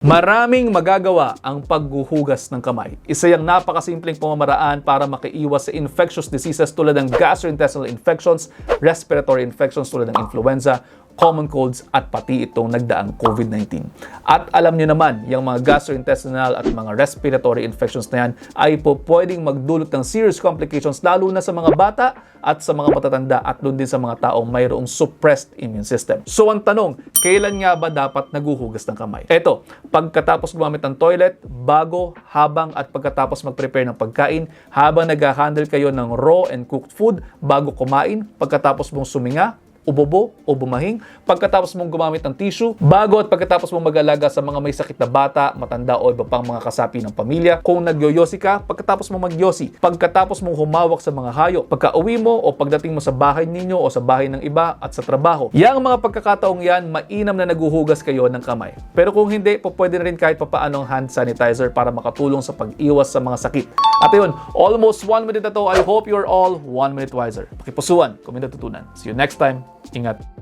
Maraming magagawa ang paghuhugas ng kamay. Isa yung napakasimpleng pamamaraan para makaiwas sa infectious diseases tulad ng gastrointestinal infections, respiratory infections tulad ng influenza, common colds at pati itong nagdaang COVID-19. At alam niyo naman, yung mga gastrointestinal at mga respiratory infections na yan ay pwedeng magdulot ng serious complications lalo na sa mga bata at sa mga matatanda at doon din sa mga taong mayroong suppressed immune system. So ang tanong, kailan nga ba dapat naguhugas ng kamay? Eto, pagkatapos gumamit ng toilet, bago, habang at pagkatapos mag-prepare ng pagkain, habang nag-handle kayo ng raw and cooked food, bago kumain, pagkatapos mong suminga, ubobo o bumahing, pagkatapos mong gumamit ng tissue, bago at pagkatapos mong mag-alaga sa mga may sakit na bata, matanda o iba pang mga kasapi ng pamilya, kung nagyoyosi ka, pagkatapos mong magyosi, pagkatapos mong humawak sa mga hayop, pagka-uwi mo o pagdating mo sa bahay ninyo o sa bahay ng iba at sa trabaho. Yang mga pagkakataong yan, mainam na naguhugas kayo ng kamay. Pero kung hindi, pwede na rin kahit papaanong hand sanitizer para makatulong sa pag-iwas sa mga sakit. At ayun, almost 1 minute na to. I hope you're all 1 minute wiser. Pakipusuan kung may natutunan. See you next time. Ingat.